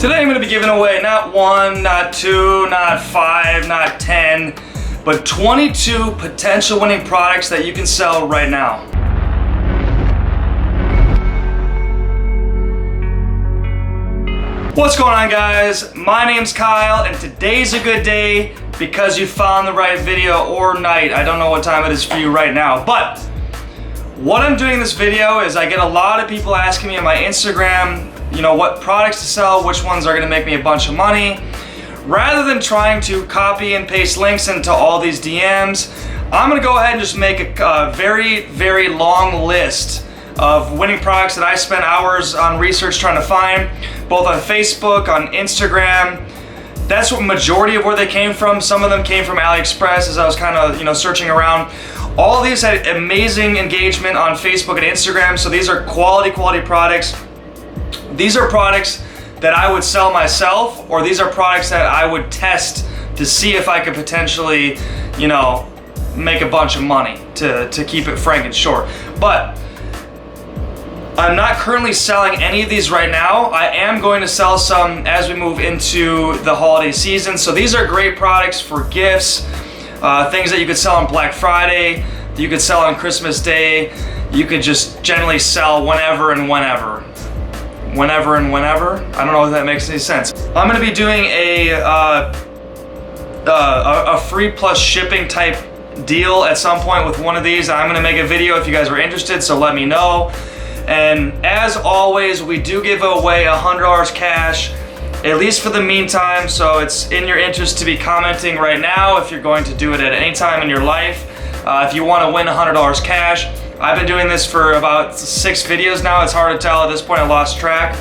Today I'm going to be giving away not 1, not 2, not 5, not 10, but 22 potential winning products that you can sell right now. What's going on, guys? My name's Kyle, and today's a good day because you found the right video, or night. I don't know what time it is for you right now, but what I'm doing in this video is I get a lot of people asking me on my Instagram, you know, what products to sell, which ones are gonna make me a bunch of money. Rather than trying to copy and paste links into all these DMs, I'm gonna go ahead and just make a very, very long list of winning products that I spent hours on research trying to find, both on Facebook, on Instagram. That's what majority of where they came from. Some of them came from AliExpress as I was kind of, searching around. All these had amazing engagement on Facebook and Instagram, so these are quality products. These are products that I would sell myself, or these are products that I would test to see if I could potentially, make a bunch of money, to keep it frank and short. But I'm not currently selling any of these right now. I am going to sell some as we move into the holiday season. So these are great products for gifts, things that you could sell on Black Friday, that you could sell on Christmas Day. You could just generally sell whenever and whenever. Whenever and whenever. I don't know if that makes any sense. I'm gonna be doing a free plus shipping type deal at some point with one of these. I'm gonna make a video if you guys are interested, so let me know. And as always, we do give away $100 cash, at least for the meantime, so it's in your interest to be commenting right now if you're going to do it at any time in your life. If you wanna win $100 cash, I've been doing this for about 6 videos now. It's hard to tell at this point, I lost track.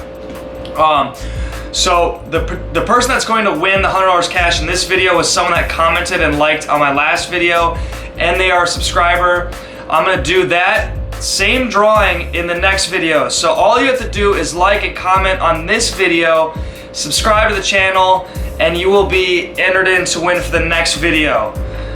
So the person that's going to win the $100 cash in this video was someone that commented and liked on my last video, and they are a subscriber. I'm gonna do that same drawing in the next video. So all you have to do is like and comment on this video, subscribe to the channel, and you will be entered in to win for the next video.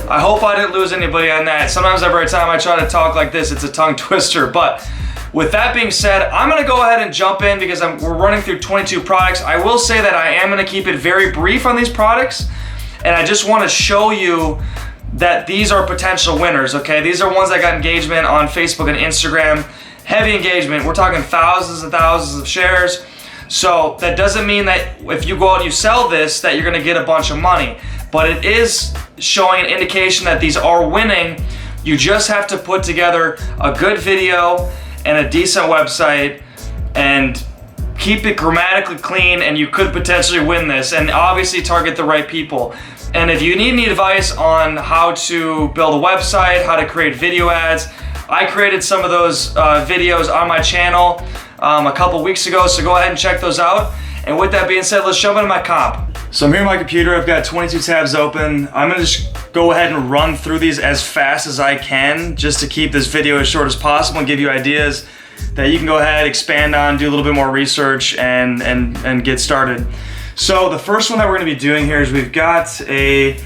I hope I didn't lose anybody on that. Sometimes every time I try to talk like this, it's a tongue twister. But with that being said, I'm gonna go ahead and jump in because we're running through 22 products. I will say that I am gonna keep it very brief on these products, and I just wanna show you that these are potential winners, okay? These are ones that got engagement on Facebook and Instagram, heavy engagement. We're talking thousands and thousands of shares. So that doesn't mean that if you go out and you sell this, that you're gonna get a bunch of money. But it is showing an indication that these are winning. You just have to put together a good video and a decent website and keep it grammatically clean, and you could potentially win this, and obviously target the right people. And if you need any advice on how to build a website, how to create video ads, I created some of those videos on my channel a couple weeks ago, so go ahead and check those out. And with that being said, let's jump into my comp. So I'm here on my computer, I've got 22 tabs open. I'm gonna just go ahead and run through these as fast as I can, just to keep this video as short as possible and give you ideas that you can go ahead, expand on, do a little bit more research, and get started. So the first one that we're gonna be doing here is we've got a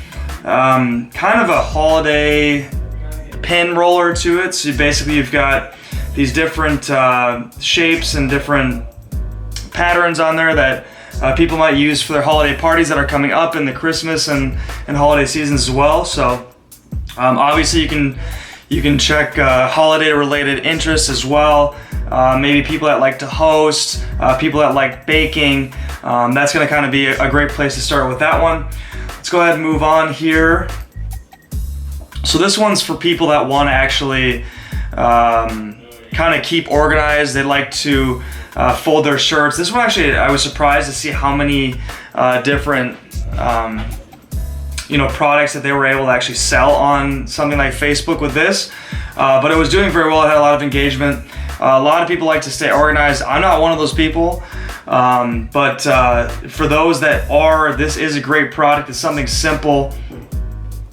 kind of a holiday pin roller to it. So basically you've got these different shapes and different patterns on there that people might use for their holiday parties that are coming up in the Christmas and holiday seasons as well. So obviously you can check holiday related interests as well. Maybe people that like to host, people that like baking. That's gonna kind of be a great place to start with that one. Let's go ahead and move on here. So this one's for people that want to actually kind of keep organized. They like to fold their shirts. This one actually, I was surprised to see how many different products that they were able to actually sell on something like Facebook with this. But it was doing very well. It had a lot of engagement. A lot of people like to stay organized. I'm not one of those people, but for those that are, this is a great product. It's something simple.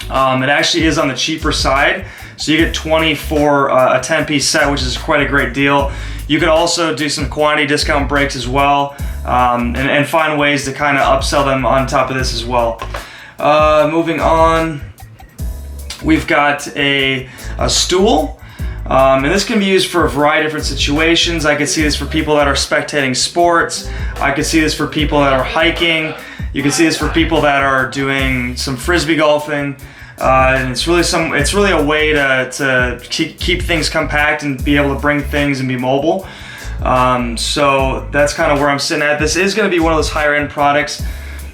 It actually is on the cheaper side. So you get 20 for a 10-piece set, which is quite a great deal. You could also do some quantity discount breaks as well, and find ways to kind of upsell them on top of this as well. Moving on, we've got a stool. And this can be used for a variety of different situations. I could see this for people that are spectating sports. I could see this for people that are hiking. You can see this for people that are doing some frisbee golfing. And it's really a way to keep things compact and be able to bring things and be mobile. So that's kind of where I'm sitting at. This is going to be one of those higher end products.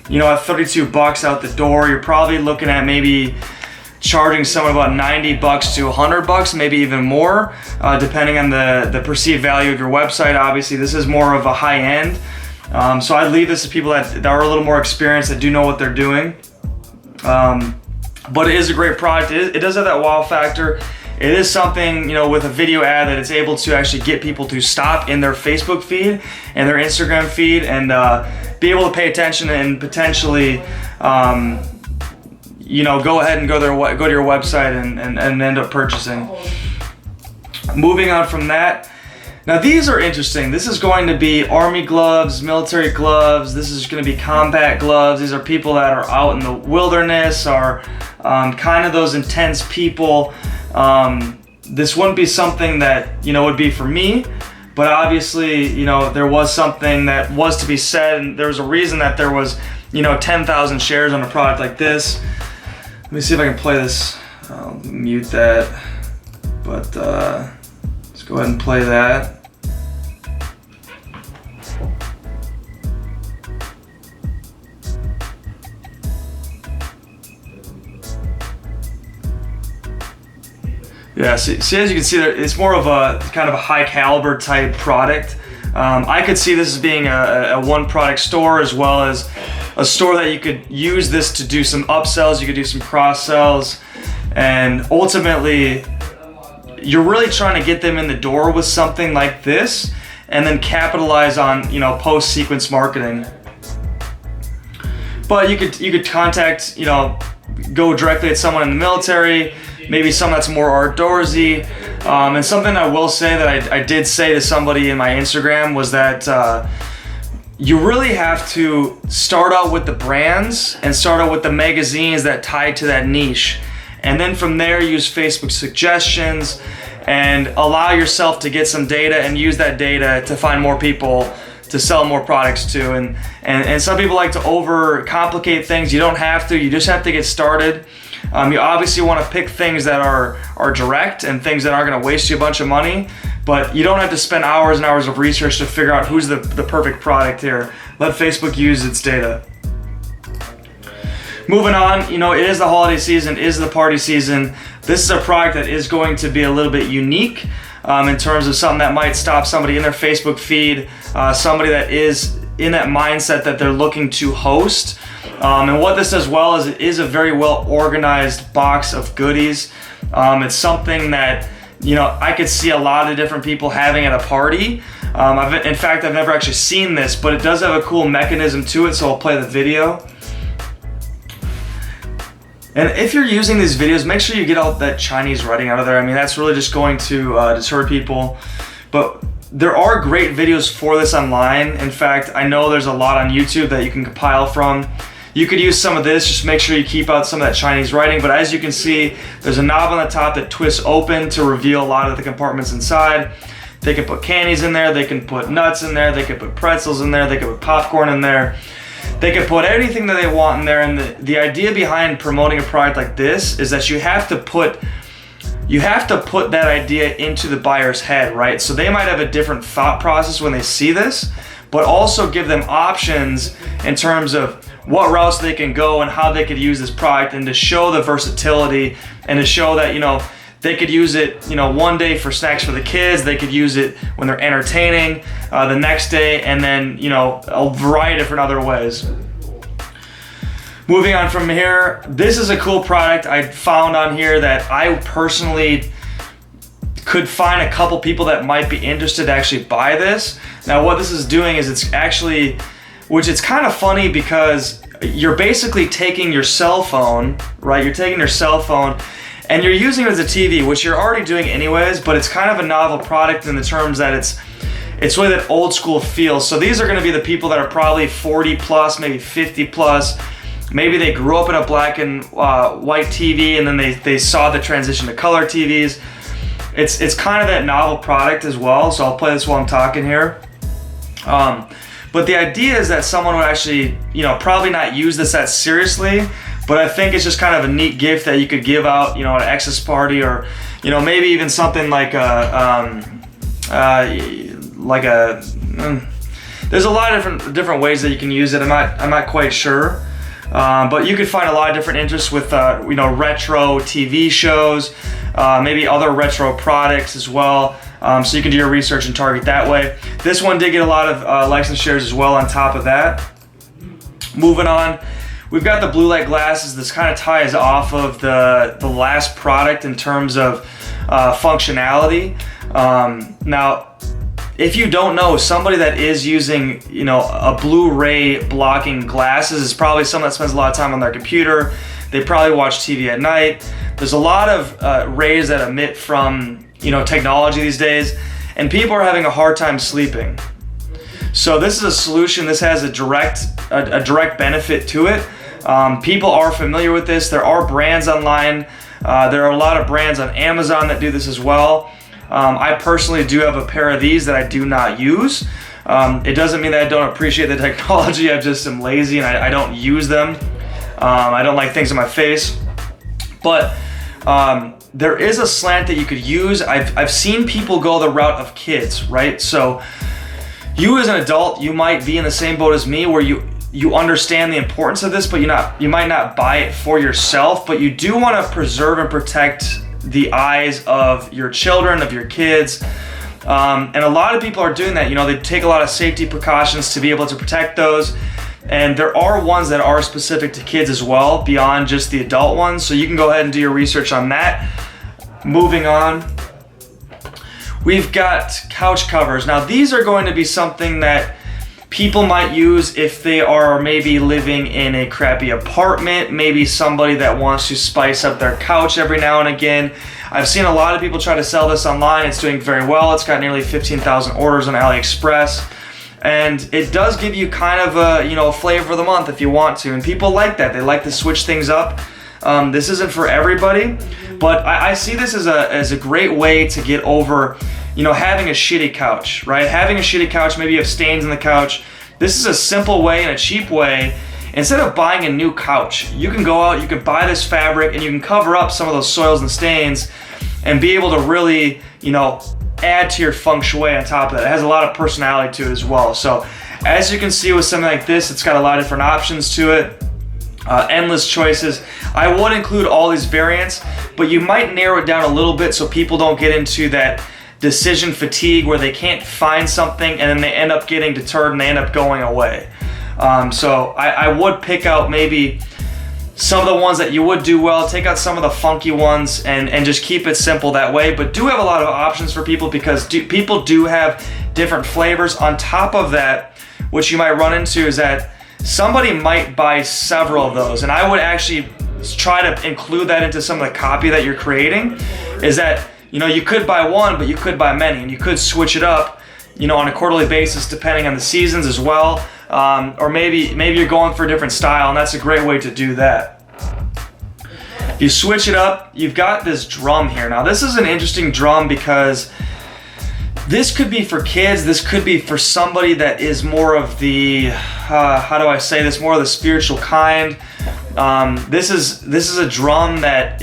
You know, at $32 out the door, you're probably looking at maybe charging someone about $90 to $100, maybe even more, depending on the perceived value of your website. Obviously, this is more of a high end. So I'd leave this to people that are a little more experienced, that do know what they're doing. But it is a great product. It does have that wow factor. It is something, you know, with a video ad that it's able to actually get people to stop in their Facebook feed and their Instagram feed and be able to pay attention and potentially, you know, go ahead and go to your website and end up purchasing. Moving on from that. Now these are interesting. This is going to be army gloves, military gloves. This is going to be combat gloves. These are people that are out in the wilderness, are kind of those intense people. This wouldn't be something that, you know, would be for me, but obviously, you know, there was something that was to be said, and there was a reason that there was, you know, 10,000 shares on a product like this. Let me see if I can play this. I'll mute that, but let's go ahead and play that. Yeah, see, as you can see there, it's more of a kind of a high caliber type product. I could see this as being a one product store, as well as a store that you could use this to do some upsells, you could do some cross sells, and ultimately you're really trying to get them in the door with something like this and then capitalize on, you know, post sequence marketing. But you could contact, you know, go directly at someone in the military, maybe someone that's more outdoorsy. And something I will say that I did say to somebody in my Instagram was that you really have to start out with the brands and start out with the magazines that tie to that niche. And then from there, use Facebook suggestions and allow yourself to get some data and use that data to find more people to sell more products to. And some people like to overcomplicate things. You don't have to, you just have to get started. You obviously want to pick things that are direct and things that aren't going to waste you a bunch of money, but you don't have to spend hours and hours of research to figure out who's the perfect product here. Let Facebook use its data. Moving on, you know, it is the holiday season, it is the party season. This is a product that is going to be a little bit unique in terms of something that might stop somebody in their Facebook feed, somebody that is in that mindset that they're looking to host. And what this does well is it is a very well organized box of goodies. It's something that, you know, I could see a lot of different people having at a party. In fact, I've never actually seen this, but it does have a cool mechanism to it, so I'll play the video. And if you're using these videos, make sure you get all that Chinese writing out of there. I mean, that's really just going to deter people. But there are great videos for this online. In fact, I know there's a lot on YouTube that you can compile from. You could use some of this, just make sure you keep out some of that Chinese writing. But as you can see, there's a knob on the top that twists open to reveal a lot of the compartments inside. They can put candies in there, they can put nuts in there, they can put pretzels in there, they can put popcorn in there. They can put anything that they want in there. And the idea behind promoting a product like this is that you have to put that idea into the buyer's head, right? So they might have a different thought process when they see this, but also give them options in terms of what routes they can go and how they could use this product, and to show the versatility and to show that, you know, they could use it, you know, one day for snacks for the kids, they could use it when they're entertaining the next day, and then, you know, a variety of different other ways. Moving on from here, this is a cool product I found on here that I personally could find a couple people that might be interested to actually buy this. Now what this is doing is it's actually, which it's kind of funny because you're basically taking your cell phone, right? You're taking your cell phone and you're using it as a TV, which you're already doing anyways, but it's kind of a novel product in the terms that it's really that old school feel. So these are gonna be the people that are probably 40 plus, maybe 50 plus. Maybe they grew up in a black and white TV and then they saw the transition to color TVs. it's kind of that novel product as well. So I'll play this while I'm talking here. But the idea is that someone would actually, probably not use this that seriously, but I think it's just kind of a neat gift that you could give out, at an exes party, or, maybe even something like there's a lot of different ways that you can use it. I'm not quite sure. But you could find a lot of different interests with, retro TV shows, maybe other retro products as well. So you can do your research and target that way. This one did get a lot of likes and shares as well on top of that. Moving on, we've got the blue light glasses. This kind of ties off of the last product in terms of functionality. Now, if you don't know, somebody that is using, a Blu-ray blocking glasses is probably someone that spends a lot of time on their computer. They probably watch TV at night. There's a lot of rays that emit from, technology these days, and people are having a hard time sleeping. So this is a solution. This has a direct benefit to it. People are familiar with this. There are brands online. There are a lot of brands on Amazon that do this as well. I personally do have a pair of these that I do not use. It doesn't mean that I don't appreciate the technology. I just am lazy and I don't use them. I don't like things in my face. But there is a slant that you could use. I've seen people go the route of kids, right? So you as an adult, you might be in the same boat as me where you understand the importance of this, but you might not buy it for yourself, but you do want to preserve and protect the eyes of your children, of your kids. And a lot of people are doing that. They take a lot of safety precautions to be able to protect those. And there are ones that are specific to kids as well, beyond just the adult ones. So you can go ahead and do your research on that. Moving on, we've got couch covers. Now these are going to be something that people might use if they are maybe living in a crappy apartment, maybe somebody that wants to spice up their couch every now and again. I've seen a lot of people try to sell this online. It's doing very well. It's got nearly 15,000 orders on AliExpress. And it does give you kind of a flavor of the month if you want to. And people like that. They like to switch things up. This isn't for everybody, but I see this as a great way to get over having a shitty couch, right? Having a shitty couch, maybe you have stains in the couch. This is a simple way and a cheap way. Instead of buying a new couch, you can go out, you can buy this fabric, and you can cover up some of those soils and stains and be able to really, add to your feng shui on top of that. It has a lot of personality to it as well. So as you can see with something like this, it's got a lot of different options to it. Endless choices. I would include all these variants, but you might narrow it down a little bit so people don't get into that decision fatigue where they can't find something and then they end up getting deterred and they end up going away. So I would pick out maybe some of the ones that you would do well, take out some of the funky ones and just keep it simple that way. But do have a lot of options for people because people do have different flavors. On top of that, what you might run into is that somebody might buy several of those. And I would actually try to include that into some of the copy that you're creating, is that you could buy one, but you could buy many, and you could switch it up, on a quarterly basis depending on the seasons as well. Or maybe you're going for a different style, and that's a great way to do that. You switch it up, you've got this drum here. Now this is an interesting drum because this could be for kids, this could be for somebody that is more of the, more of the spiritual kind. This is a drum that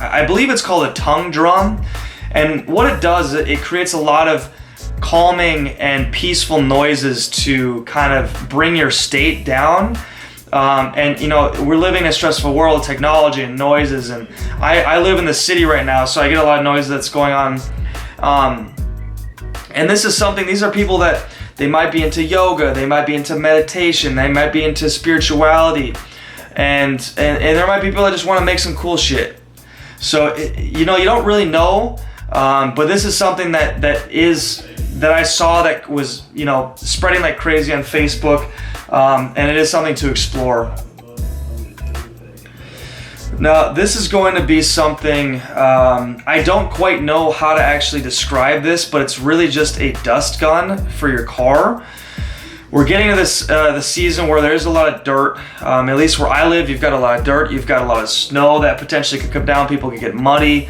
I believe it's called a tongue drum. And what it does, it creates a lot of calming and peaceful noises to kind of bring your state down. We're living in a stressful world of technology and noises, and I live in the city right now, so I get a lot of noise that's going on. And this is something, these are people that they might be into yoga, they might be into meditation, they might be into spirituality, and there might be people that just want to make some cool shit. So you don't really know, but this is something that I saw that was spreading like crazy on Facebook, and it is something to explore. Now this is going to be something, I don't quite know how to actually describe this, but it's really just a dust gun for your car. We're getting to this the season where there's a lot of dirt. At least where I live, you've got a lot of dirt. You've got a lot of snow that potentially could come down. People could get muddy.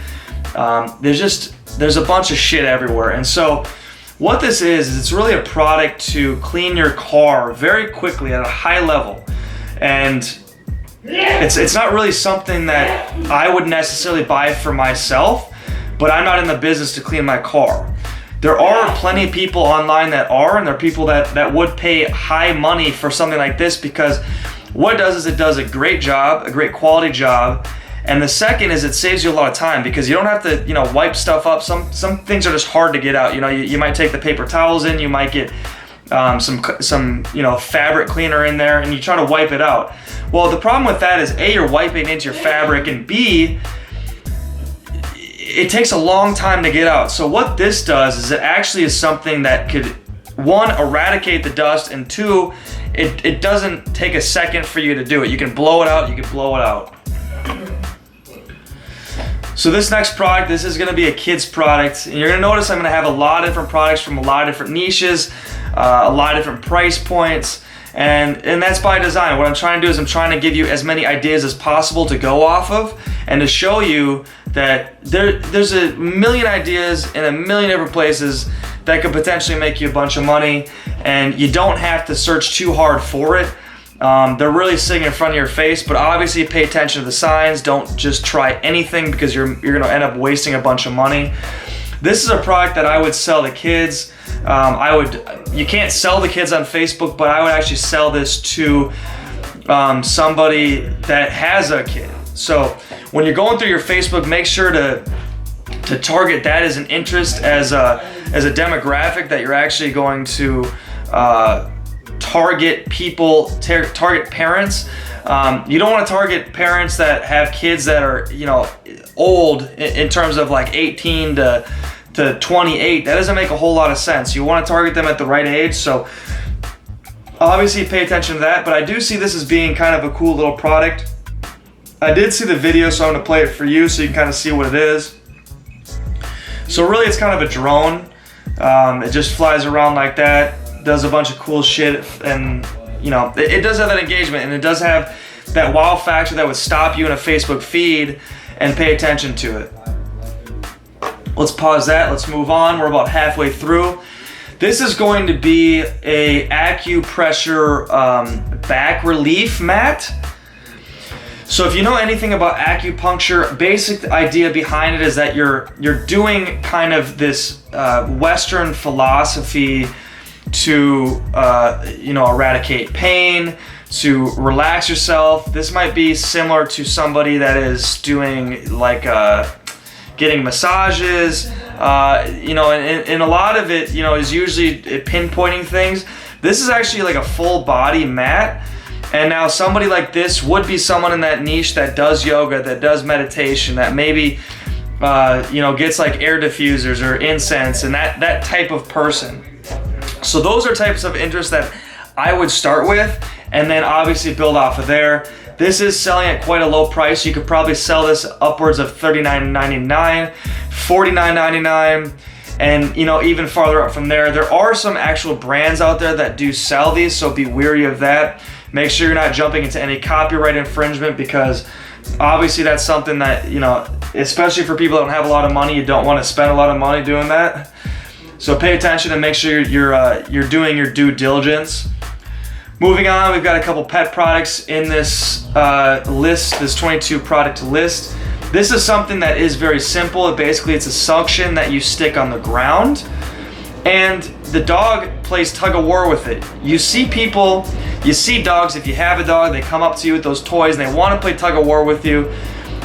There's a bunch of shit everywhere. And so what this is it's really a product to clean your car very quickly at a high level. And it's not really something that I would necessarily buy for myself, but I'm not in the business to clean my car. There are plenty of people online that are, and there are people that would pay high money for something like this, because what it does is it does a great job, a great quality job. And the second is it saves you a lot of time, because you don't have to, wipe stuff up. Some things are just hard to get out. You might take the paper towels in, you might get some fabric cleaner in there, and you try to wipe it out. Well, the problem with that is A, you're wiping into your fabric, and B, it takes a long time to get out. So what this does is it actually is something that could, one, eradicate the dust, and two, it doesn't take a second for you to do it. You can blow it out, So this next product, this is gonna be a kid's product, and you're gonna notice I'm gonna have a lot of different products from a lot of different niches, a lot of different price points, and that's by design. What I'm trying to do is I'm trying to give you as many ideas as possible to go off of, and to show you that there's a million ideas in a million different places that could potentially make you a bunch of money, and you don't have to search too hard for it. They're really sitting in front of your face, but obviously pay attention to the signs. Don't just try anything, because you're gonna end up wasting a bunch of money. This is a product that I would sell to kids. You can't sell the kids on Facebook, but I would actually sell this to somebody that has a kid. So when you're going through your Facebook, make sure to target that as an interest, as a demographic that you're actually going to target people, target parents. You don't want to target parents that have kids that are old in terms of like 18 to 28. That doesn't make a whole lot of sense. You want to target them at the right age. So obviously pay attention to that, but I do see this as being kind of a cool little product. I did see the video, so I'm going to play it for you so you can kind of see what it is. So really it's kind of a drone. It just flies around like that, does a bunch of cool shit, and it does have that engagement, and it does have that wow factor that would stop you in a Facebook feed and pay attention to it. Let's pause that, let's move on. We're about halfway through. This is going to be a acupressure back relief mat. So if you know anything about acupuncture, basic idea behind it is that you're doing kind of this Western philosophy to eradicate pain, to relax yourself. This might be similar to somebody that is doing like getting massages, and a lot of it is usually pinpointing things. This is actually like a full body mat. And now somebody like this would be someone in that niche that does yoga, that does meditation, that maybe gets like air diffusers or incense, and that type of person. So those are types of interests that I would start with, and then obviously build off of there. This is selling at quite a low price. You could probably sell this upwards of $39.99, $49.99, and even farther up from there. There are some actual brands out there that do sell these, so be wary of that. Make sure you're not jumping into any copyright infringement, because obviously that's something that, especially for people that don't have a lot of money, you don't want to spend a lot of money doing that. So pay attention and make sure you're doing your due diligence. Moving on, we've got a couple pet products in this list, this 22 product list. This is something that is very simple. Basically, it's a suction that you stick on the ground, and the dog plays tug of war with it. You see dogs, if you have a dog, they come up to you with those toys and they want to play tug of war with you.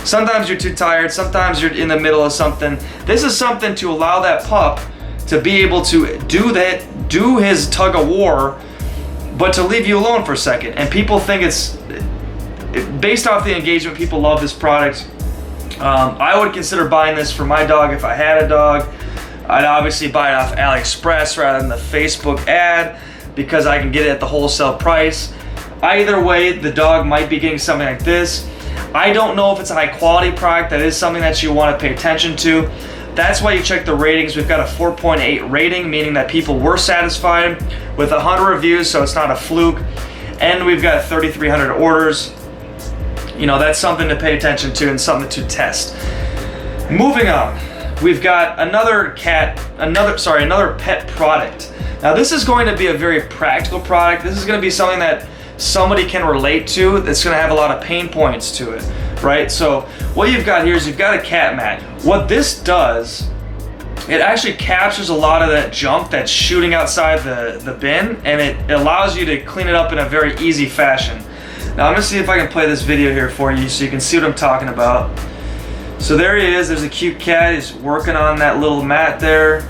Sometimes you're too tired, sometimes you're in the middle of something. This is something to allow that pup to be able to do his tug of war, but to leave you alone for a second. And people think it's, based off the engagement, people love this product. I would consider buying this for my dog if I had a dog. I'd obviously buy it off AliExpress rather than the Facebook ad, because I can get it at the wholesale price. Either way, the dog might be getting something like this. I don't know if it's a high quality product. That is something that you want to pay attention to. That's why you check the ratings. We've got a 4.8 rating, meaning that people were satisfied with 100 reviews, so it's not a fluke. And we've got 3,300 orders. You know, that's something to pay attention to and something to test. Moving on, we've got another pet product. Now this is going to be a very practical product. This is going to be something that somebody can relate to. That's going to have a lot of pain points to it, right? So what you've got here is you've got a cat mat. What this does, it actually captures a lot of that junk that's shooting outside the bin, and it allows you to clean it up in a very easy fashion. Now I'm gonna see if I can play this video here for you so you can see what I'm talking about. So there he is, there's a cute cat, he's working on that little mat there,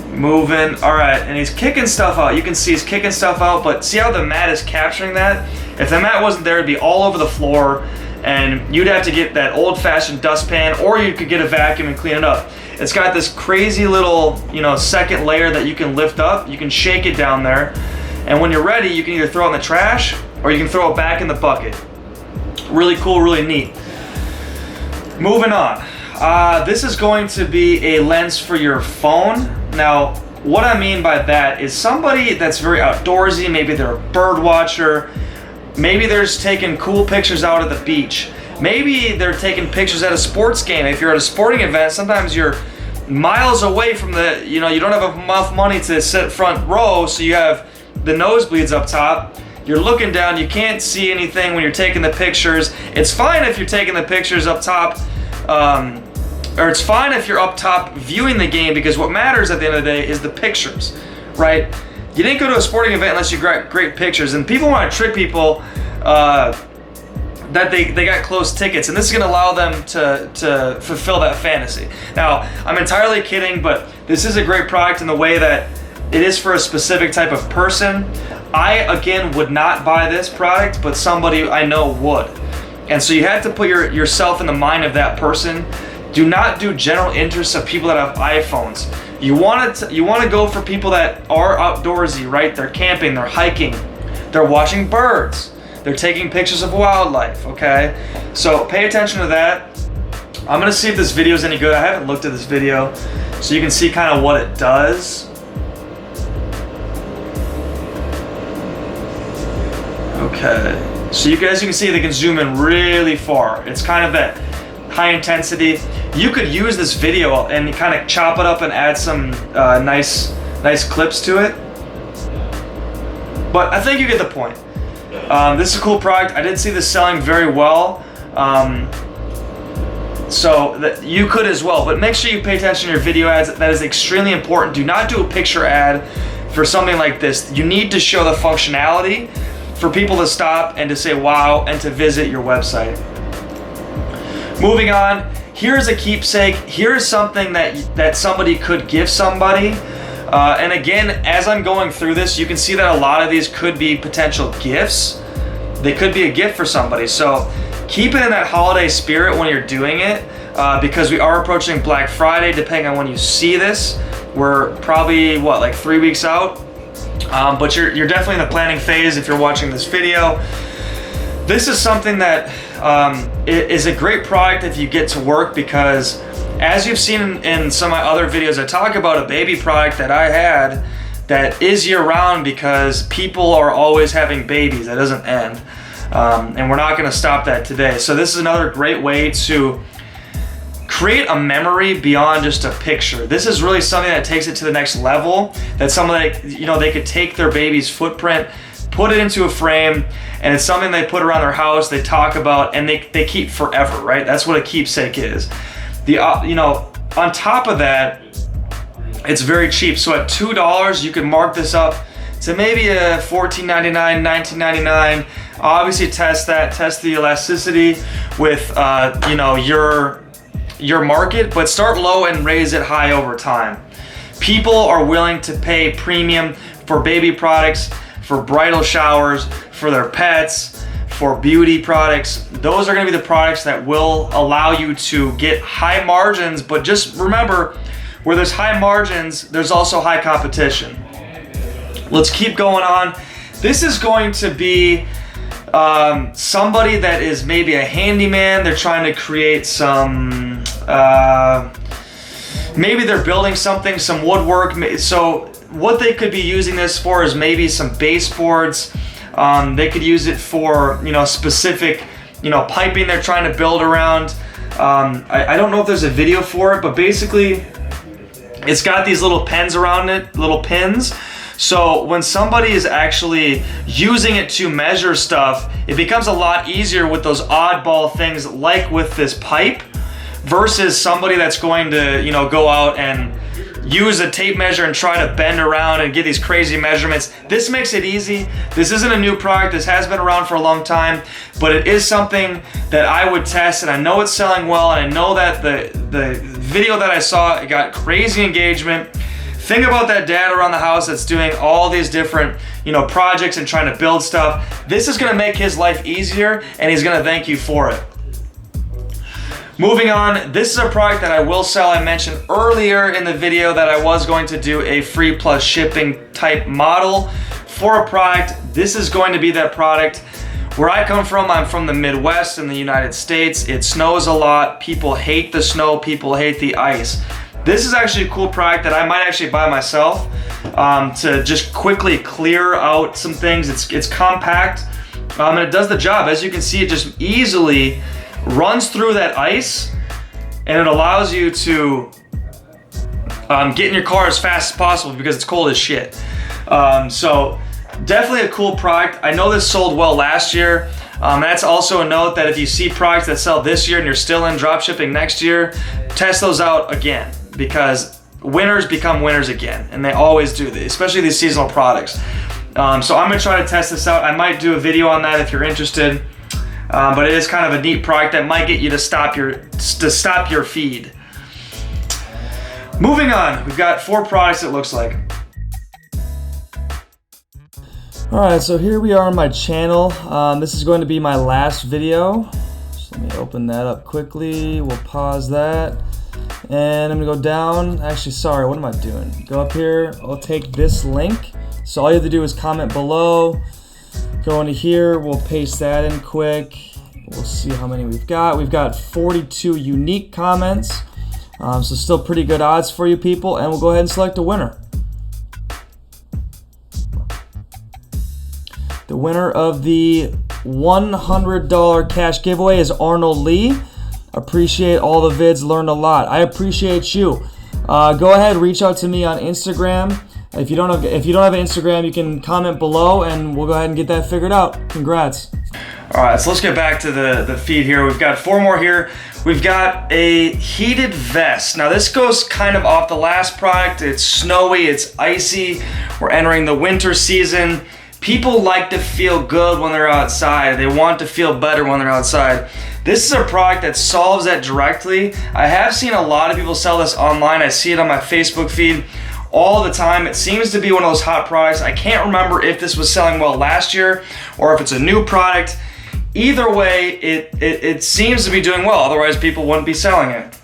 moving, all right, and he's kicking stuff out. You can see he's kicking stuff out, but see how the mat is capturing that? If the mat wasn't there, it'd be all over the floor, and you'd have to get that old-fashioned dustpan, or you could get a vacuum and clean it up. It's got this crazy little, you know, second layer that you can lift up. You can shake it down there, and when you're ready, you can either throw it in the trash, or you can throw it back in the bucket. Really cool, really neat. Moving on. This is going to be a lens for your phone. Now, what I mean by that is somebody that's very outdoorsy, maybe they're a bird watcher, maybe they're just taking cool pictures out at the beach. Maybe they're taking pictures at a sports game. If you're at a sporting event, sometimes you're miles away from the, you know, you don't have enough money to sit front row, so you have the nosebleeds up top. You're looking down, you can't see anything when you're taking the pictures. It's fine if you're taking the pictures up top, or it's fine if you're up top viewing the game, because what matters at the end of the day is the pictures, right? You didn't go to a sporting event unless you got great pictures, and people want to trick people that they got close tickets, and this is going to allow them to fulfill that fantasy. Now, I'm entirely kidding, but this is a great product in the way that it is for a specific type of person. I, again, would not buy this product, but somebody I know would. And so you have to put yourself in the mind of that person. Do not do general interests of people that have iPhones. You want to go for people that are outdoorsy, right? They're camping, they're hiking, they're watching birds, they're taking pictures of wildlife, okay? So pay attention to that. I'm gonna see if this video is any good. I haven't looked at this video, so you can see kind of what it does. Okay, so you guys, you can see they can zoom in really far. It's kind of that high intensity. You could use this video and kind of chop it up and add some nice clips to it. But I think you get the point. This is a cool product. I did see this selling very well. So that you could as well, but make sure you pay attention to your video ads. That is extremely important. Do not do a picture ad for something like this. You need to show the functionality for people to stop and to say wow and to visit your website. Moving on, here's a keepsake. Here's something that somebody could give somebody. And again, as I'm going through this, you can see that a lot of these could be potential gifts. They could be a gift for somebody. So keep it in that holiday spirit when you're doing it, because we are approaching Black Friday, depending on when you see this. We're probably, like 3 weeks out? But you're definitely in the planning phase if you're watching this video. This is something that is a great product if you get to work, because as you've seen in some of my other videos, I talk about a baby product that I had that is year-round because people are always having babies. That doesn't end. And we're not going to stop that today. So this is another great way to create a memory beyond just a picture. This is really something that takes it to the next level. That someone, they could take their baby's footprint, put it into a frame, and it's something they put around their house, they talk about, and they keep forever, right? That's what a keepsake is. On top of that, it's very cheap. So at $2, you can mark this up to maybe a $14.99, $19.99. Obviously test the elasticity with your market, but start low and raise it high over time. People are willing to pay premium for baby products, for bridal showers, for their pets, for beauty products. Those are going to be the products that will allow you to get high margins, but just remember, where there's high margins, there's also high competition. Let's keep going on. This is going to be somebody that is maybe a handyman. They're trying to create some maybe they're building something, some woodwork. So what they could be using this for is maybe some baseboards. They could use it for, you know, specific, you know, piping they're trying to build around. I don't know if there's a video for it, but basically it's got these little pens around it, little pins. So when somebody is actually using it to measure stuff, it becomes a lot easier with those oddball things like with this pipe versus somebody that's going to, you know, go out and use a tape measure and try to bend around and get these crazy measurements. This makes it easy. This isn't a new product. This has been around for a long time, but it is something that I would test, and I know it's selling well, and I know that the video that I saw, it got crazy engagement. Think about that dad around the house that's doing all these different, you know, projects and trying to build stuff. This is gonna make his life easier, and he's gonna thank you for it. Moving on, this is a product that I will sell. I mentioned earlier in the video that I was going to do a free plus shipping type model for a product. This is going to be that product. Where I come from, I'm from the Midwest in the United States. It snows a lot. People hate the snow. People hate the ice. This is actually a cool product that I might actually buy myself to just quickly clear out some things. It's compact and it does the job. As you can see, it just easily runs through that ice, and it allows you to get in your car as fast as possible because it's cold as shit. So definitely a cool product. I know this sold well last year. That's also a note that if you see products that sell this year and you're still in dropshipping next year, test those out again, because winners become winners again, and they always do, especially these seasonal products. So I'm gonna try to test this out. I might do a video on that if you're interested. But it is kind of a neat product that might get you to stop your feed. Moving on, we've got 4 products it looks like. Alright, so here we are on my channel. This is going to be my last video. So let me open that up quickly. We'll pause that. And I'm gonna go down. Actually, sorry, what am I doing? Go up here, I'll take this link. So all you have to do is comment below. Go into here, we'll paste that in quick. We'll see how many we've got. We've got 42 unique comments. So still pretty good odds for you people. And we'll go ahead and select a winner. The winner of the $100 cash giveaway is Arnold Lee. Appreciate all the vids, learned a lot. I appreciate you. Go ahead, reach out to me on Instagram. If you don't have an Instagram, you can comment below and we'll go ahead and get that figured out. Congrats. All right, so let's get back to the feed here. We've got 4 more here. We've got a heated vest. Now this goes kind of off the last product. It's snowy, it's icy. We're entering the winter season. People like to feel good when they're outside. They want to feel better when they're outside. This is a product that solves that directly. I have seen a lot of people sell this online. I see it on my Facebook feed all the time. It seems to be one of those hot products. I can't remember if this was selling well last year or if it's a new product. Either way, it seems to be doing well, otherwise people wouldn't be selling it.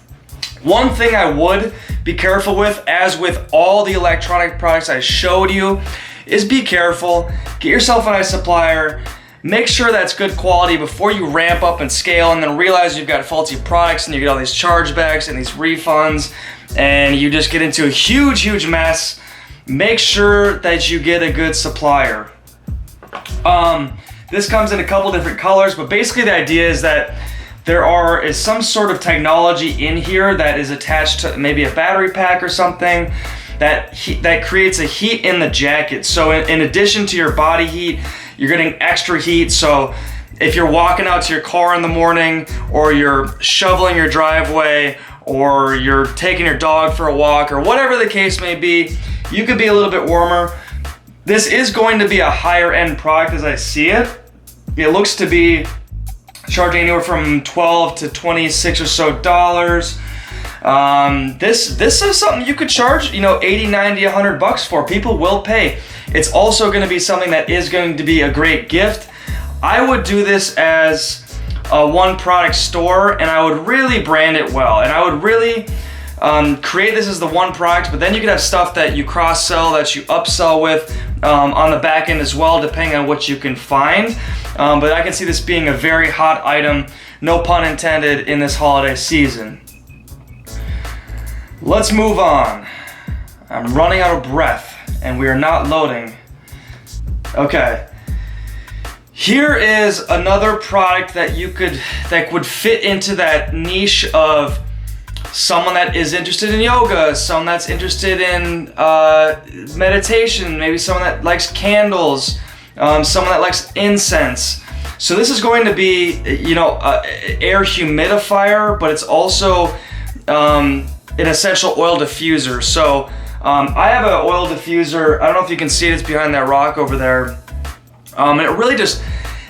One thing I would be careful with, as with all the electronic products I showed you, is be careful. Get yourself a nice supplier. Make sure that's good quality before you ramp up and scale and then realize you've got faulty products and you get all these chargebacks and these refunds and you just get into a huge mess. Make sure that you get a good supplier. This comes in a couple different colors, but basically the idea is that there is some sort of technology in here that is attached to maybe a battery pack or something that creates a heat in the jacket. So in addition to your body heat, you're getting extra heat. So if you're walking out to your car in the morning, or you're shoveling your driveway, or you're taking your dog for a walk, or whatever the case may be, you could be a little bit warmer. This is going to be a higher end product as I see it. It looks to be charging anywhere from $12 to $26 or so dollars. This is something you could charge, $80, $90, $100 for. People will pay. It's also going to be something that is going to be a great gift. I would do this as a one product store, and I would really brand it well, and I would really create this as the one product, but then you could have stuff that you cross sell, that you upsell with on the back end as well, depending on what you can find. But I can see this being a very hot item, no pun intended, in this holiday season. Let's move on. I'm running out of breath and we are not loading. Okay. Here is another product that would fit into that niche of someone that is interested in yoga, someone that's interested in meditation, maybe someone that likes candles, someone that likes incense. So this is going to be, air humidifier, but it's also an essential oil diffuser. So I have an oil diffuser. I don't know if you can see it. It's behind that rock over there. And it really just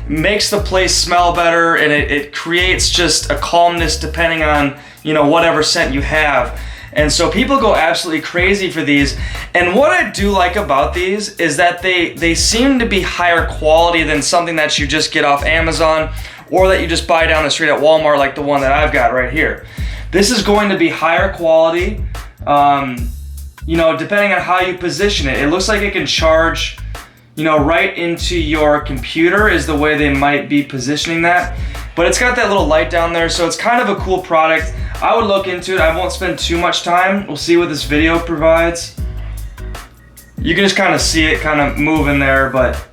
makes the place smell better, and it creates just a calmness depending on, whatever scent you have. And so people go absolutely crazy for these. And what I do like about these is that they seem to be higher quality than something that you just get off Amazon or that you just buy down the street at Walmart, like the one that I've got right here. This is going to be higher quality, depending on how you position it. It looks like it can charge, right into your computer is the way they might be positioning that. But it's got that little light down there, so it's kind of a cool product. I would look into it. I won't spend too much time. We'll see what this video provides. You can just kind of see it kind of moving there, but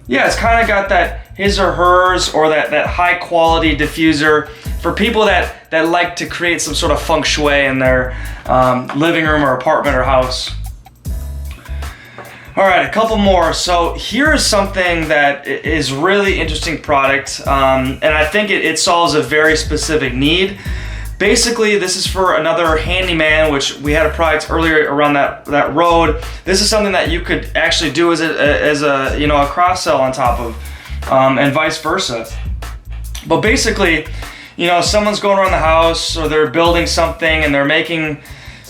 yeah, it's kind of got that his or hers or that high quality diffuser for people that like to create some sort of feng shui in their living room or apartment or house. All right, a couple more. So here is something that is really interesting product, and I think it solves a very specific need. Basically, this is for another handyman, which we had a product earlier around that road. This is something that you could actually do as a cross sell on top of, and vice versa. But basically, someone's going around the house or they're building something and they're making,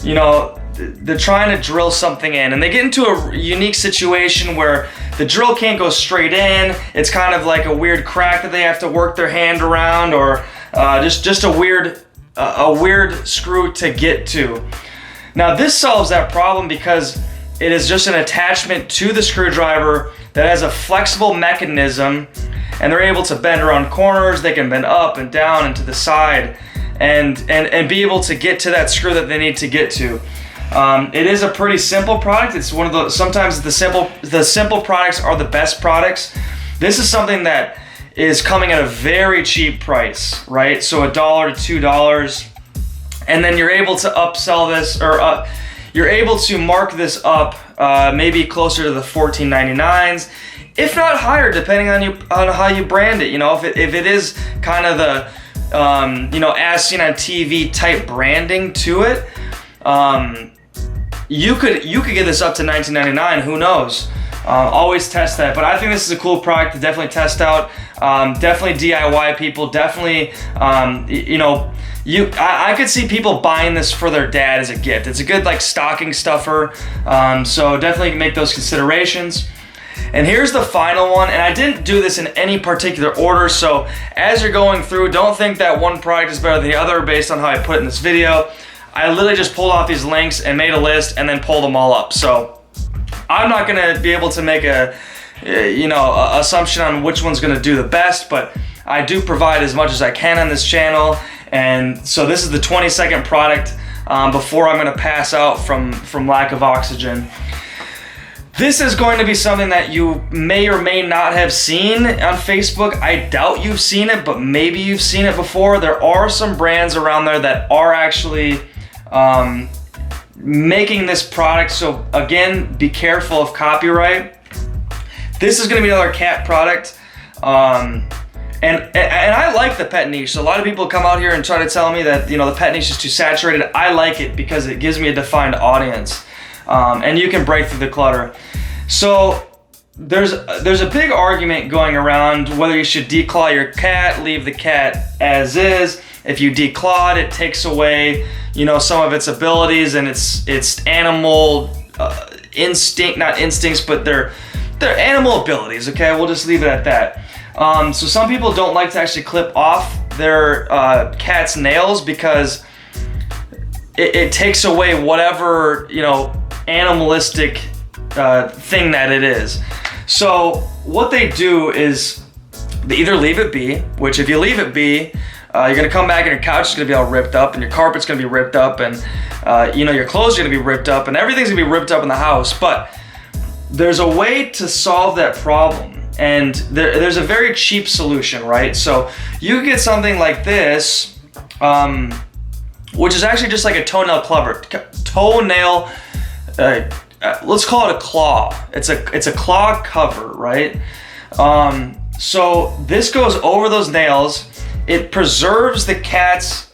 they're trying to drill something in, and they get into a unique situation where the drill can't go straight in. It's kind of like a weird crack that they have to work their hand around, or just a weird screw to get to. Now this solves that problem because it is just an attachment to the screwdriver that has a flexible mechanism, and they're able to bend around corners. They can bend up and down and to the side and be able to get to that screw that they need to get to. It is a pretty simple product. It's one of the, sometimes the simple products are the best products. This is something that is coming at a very cheap price, right? So $1 to $2, and then you're able to upsell this, or you're able to mark this up maybe closer to the $14.99s, if not higher, depending on how you brand it. If it is kind of the as seen on TV type branding to it, you could get this up to $19.99. Who knows? Always test that, but I think this is a cool product to definitely test out. Definitely DIY people. Definitely, I could see people buying this for their dad as a gift. It's a good stocking stuffer. So definitely make those considerations. And here's the final one, and I didn't do this in any particular order, so as you're going through, don't think that one product is better than the other based on how I put it in this video. I literally just pulled off these links and made a list and then pulled them all up. So I'm not gonna be able to make a assumption on which one's gonna do the best, but I do provide as much as I can on this channel. And so this is the 22nd product before I'm gonna pass out from lack of oxygen. This is going to be something that you may or may not have seen on Facebook. I doubt you've seen it, but maybe you've seen it before. There are some brands around there that are actually making this product. So again, be careful of copyright. This is going to be another cat product. And I like the pet niche. So a lot of people come out here and try to tell me that the pet niche is too saturated. I like it because it gives me a defined audience. And you can break through the clutter. So there's a big argument going around whether you should declaw your cat, leave the cat as is. If you declaw it, it takes away some of its abilities and its animal not instincts, but they're animal abilities. Okay, we'll just leave it at that. So some people don't like to actually clip off their cat's nails because it takes away whatever animalistic thing that it is. So what they do is they either leave it be, which if you leave it be, You're gonna come back and your couch is gonna be all ripped up, and your carpet's gonna be ripped up, and your clothes are gonna be ripped up, and everything's gonna be ripped up in the house. But there's a way to solve that problem, and there's a very cheap solution, right? So you get something like this, which is actually just like a toenail cover. Let's call it a claw. It's a claw cover, right? So this goes over those nails. It preserves the cat's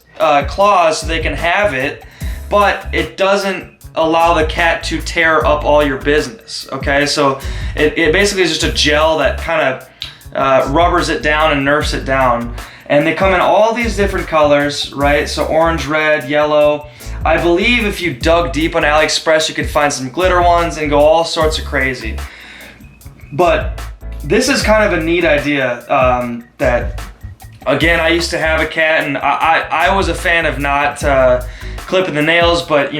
claws so they can have it, but it doesn't allow the cat to tear up all your business, okay? So it basically is just a gel that kind of rubbers it down and nerfs it down. And they come in all these different colors, right? So orange, red, yellow. I believe if you dug deep on AliExpress, you could find some glitter ones and go all sorts of crazy. But this is kind of a neat idea that, again, I used to have a cat, and I was a fan of not clipping the nails, but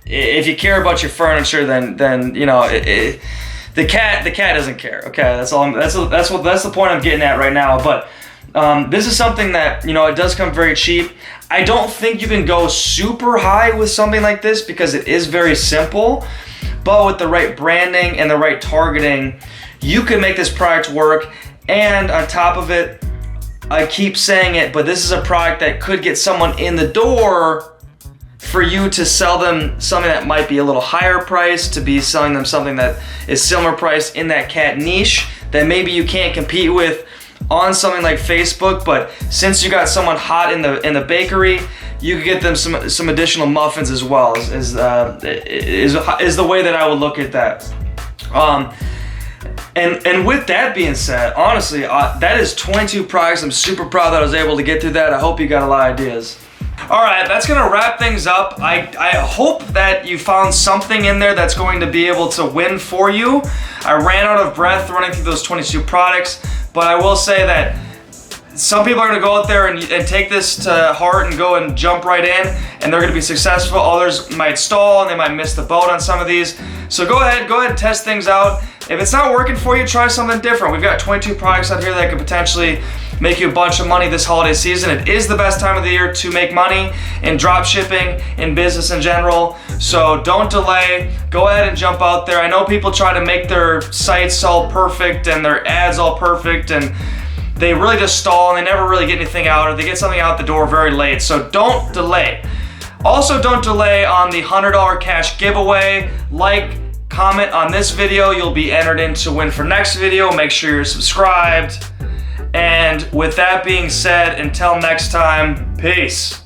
if you care about your furniture, then the cat doesn't care. Okay, that's the point I'm getting at right now. But this is something that it does come very cheap. I don't think you can go super high with something like this because it is very simple, but with the right branding and the right targeting, you can make this product work. And on top of it, I keep saying it, but this is a product that could get someone in the door for you to sell them something that might be a little higher priced, to be selling them something that is similar priced in that cat niche that maybe you can't compete with on something like Facebook. But since you got someone hot in the bakery, you could get them some additional muffins as well, is the way that I would look at that. And with that being said, honestly, that is 22 products. I'm super proud that I was able to get through that. I hope you got a lot of ideas. All right, that's gonna wrap things up. I hope that you found something in there that's going to be able to win for you. I ran out of breath running through those 22 products, but I will say that some people are gonna go out there and take this to heart and go and jump right in, and they're gonna be successful. Others might stall and they might miss the boat on some of these. So go ahead and test things out. If it's not working for you, try something different. We've got 22 products out here that could potentially make you a bunch of money this holiday season. It is the best time of the year to make money in drop shipping, in business in general. So don't delay. Go ahead and jump out there. I know people try to make their sites all perfect and their ads all perfect, and they really just stall and they never really get anything out, or they get something out the door very late. So don't delay. Also, don't delay on the $100 cash giveaway. Comment on this video, you'll be entered in to win for next video. Make sure you're subscribed. And with that being said, until next time, peace.